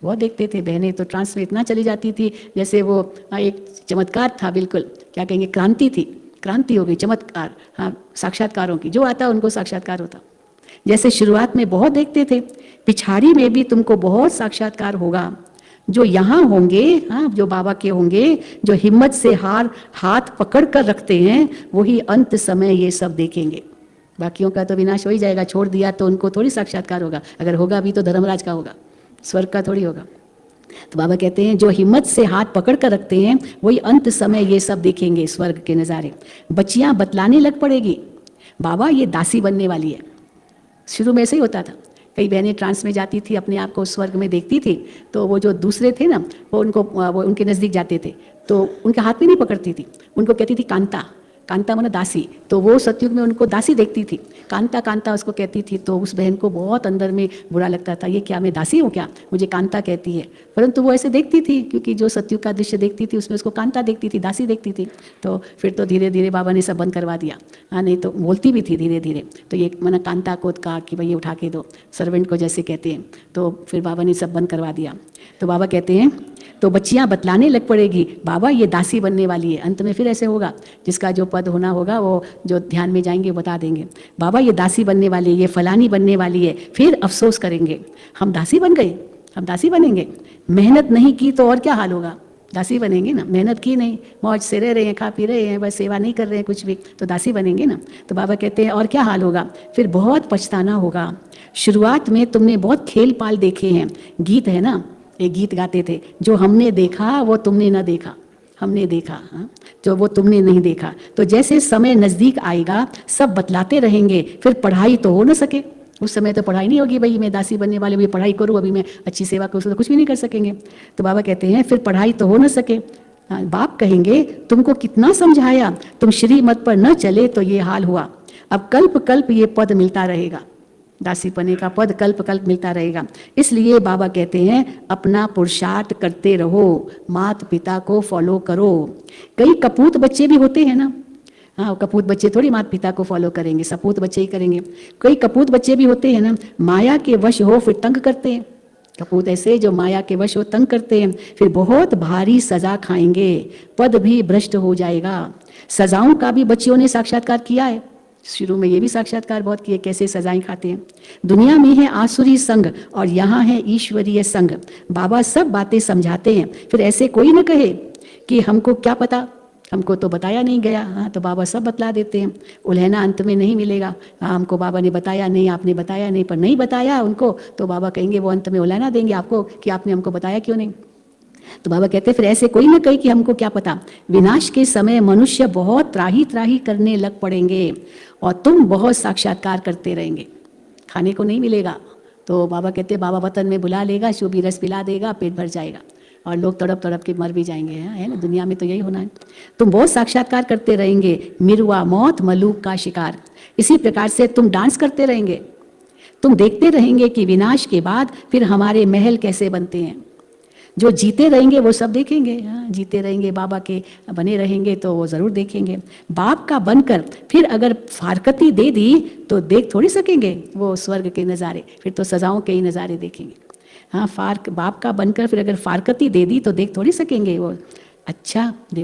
बहुत देखते थे। बहनें तो ट्रांस में इतना चली जाती थी जैसे वो एक चमत्कार था, बिल्कुल क्या कहेंगे, क्रांति थी, क्रांति हो गई, चमत्कार। हाँ, साक्षात्कारों की, जो आता उनको साक्षात्कार होता। जैसे शुरुआत में बहुत देखते थे, पिछाड़ी में भी तुमको बहुत साक्षात्कार होगा। जो यहाँ होंगे, हाँ, जो बाबा के होंगे, जो हिम्मत से हाथ पकड़ कर रखते हैं, वही अंत समय ये सब देखेंगे। बाकियों का तो विनाश हो ही जाएगा, छोड़ दिया तो उनको थोड़ी साक्षात्कार होगा। अगर होगा भी तो धर्मराज का होगा, स्वर्ग का थोड़ी होगा। तो बाबा कहते हैं जो हिम्मत से हाथ पकड़ कर रखते हैं वही अंत समय ये सब देखेंगे, स्वर्ग के नज़ारे। बच्चियां बतलाने लग पड़ेगी, बाबा ये दासी बनने वाली है। शुरू में ऐसे ही होता था, कई बहनें ट्रांस में जाती थी, अपने आप को स्वर्ग में देखती थी, तो वो जो दूसरे थे ना, वो उनके नज़दीक जाते थे तो उनके हाथ में नहीं पकड़ती थी, उनको कहती थी कांता। कांता माना दासी, तो वो सतयुग में उनको दासी देखती थी, कांता कांता उसको कहती थी। तो उस बहन को बहुत अंदर में बुरा लगता था, ये क्या मैं दासी हूँ क्या, मुझे कांता कहती है। परंतु वो ऐसे देखती थी क्योंकि जो सतयुग का दृश्य देखती थी उसमें उसको कांता देखती थी, दासी देखती थी। तो फिर तो धीरे धीरे बाबा ने सब बंद करवा दिया। हाँ, नहीं तो बोलती भी थी धीरे धीरे। तो ये मैंने कांता को कहा कि भाई ये उठा के दो, सर्वेंट को जैसे कहते हैं। तो फिर बाबा ने सब बंद करवा दिया। तो बाबा कहते हैं तो बच्चियां बतलाने लग पड़ेगी, बाबा ये दासी बनने वाली है। अंत में फिर ऐसे होगा, जिसका जो पद होना होगा वो जो ध्यान में जाएंगे बता देंगे, बाबा ये दासी बनने वाली है, ये फलानी बनने वाली है। फिर अफसोस करेंगे, हम दासी बन गए, हम दासी बनेंगे। मेहनत नहीं की तो और क्या हाल होगा, दासी बनेंगे ना। मेहनत की नहीं, मौज से रह रहे हैं, खा पी रहे हैं, बस सेवा नहीं कर रहे हैं कुछ भी, तो दासी बनेंगे ना। तो बाबा कहते हैं और क्या हाल होगा, फिर बहुत पछताना होगा। शुरुआत में तुमने बहुत खेल पाल देखे हैं, गीत है ना, एक गीत गाते थे, जो हमने देखा वो तुमने ना देखा, हमने देखा हाँ, जो वो तुमने नहीं देखा। तो जैसे समय नज़दीक आएगा सब बतलाते रहेंगे, फिर पढ़ाई तो हो न सके। उस समय तो पढ़ाई नहीं होगी, भाई मैं दासी बनने वाले, भी पढ़ाई करूँ, अभी मैं अच्छी सेवा करूँ, तो कुछ भी नहीं कर सकेंगे। तो बाबा कहते हैं फिर पढ़ाई तो हो न सके। बाप कहेंगे तुमको कितना समझाया, तुम श्रीमत पर न चले तो ये हाल हुआ। अब कल्प कल्प ये पद मिलता रहेगा, दासी पने का पद कल्प कल्प मिलता रहेगा। इसलिए बाबा कहते हैं अपना पुरुषार्थ करते रहो, माता पिता को फॉलो करो। कई कपूत बच्चे भी होते हैं ना, हाँ, कपूत बच्चे थोड़ी माता पिता को फॉलो करेंगे, सपूत बच्चे ही करेंगे। कई कपूत बच्चे भी होते हैं ना, माया के वश हो फिर तंग करते हैं। कपूत ऐसे जो माया के वश हो तंग करते हैं, फिर बहुत भारी सजा खाएंगे, पद भी भ्रष्ट हो जाएगा। सजाओं का भी बच्चियों ने साक्षात्कार किया है, शुरू में ये भी साक्षात्कार बहुत किए, कैसे सजाएं खाते हैं। दुनिया में है आसुरी संग और यहाँ है ईश्वरीय संग। बाबा सब बातें समझाते हैं, फिर ऐसे कोई न कहे कि हमको क्या पता, हमको तो बताया नहीं गया। हाँ, तो बाबा सब बतला देते हैं, उलहना अंत में नहीं मिलेगा। हाँ, हमको बाबा ने बताया नहीं, आपने बताया नहीं, पर नहीं बताया उनको तो बाबा कहेंगे वो अंत में उलहना देंगे आपको कि आपने हमको बताया क्यों नहीं। तो बाबा कहते फिर ऐसे कोई ना कहे कि हमको क्या पता। विनाश के समय मनुष्य बहुत त्राही त्राही करने लग पड़ेंगे और तुम बहुत साक्षात्कार करते रहेंगे, खाने को नहीं मिलेगा। तो बाबा कहते बाबा वतन में बुला लेगा, शुभी रस पिला देगा, पेट भर जाएगा और लोग तड़प तड़प के मर भी जाएंगे, है ना। दुनिया में तो यही होना है। तुम बहुत साक्षात्कार करते रहेंगे, मिरुआ मौत मलूक का शिकार। इसी प्रकार से तुम डांस करते रहेंगे, तुम देखते रहेंगे कि विनाश के बाद फिर हमारे महल कैसे बनते हैं। जो जीते रहेंगे वो सब देखेंगे, हाँ, जीते रहेंगे, बाबा के बने रहेंगे तो वो ज़रूर देखेंगे। बाप का बनकर फिर अगर फारकती दे दी तो देख थोड़ी सकेंगे वो स्वर्ग के नज़ारे, फिर तो सजाओं के ही नज़ारे देखेंगे। हाँ, बाप का बनकर फिर अगर फारकती दे दी तो देख थोड़ी सकेंगे वो। अच्छा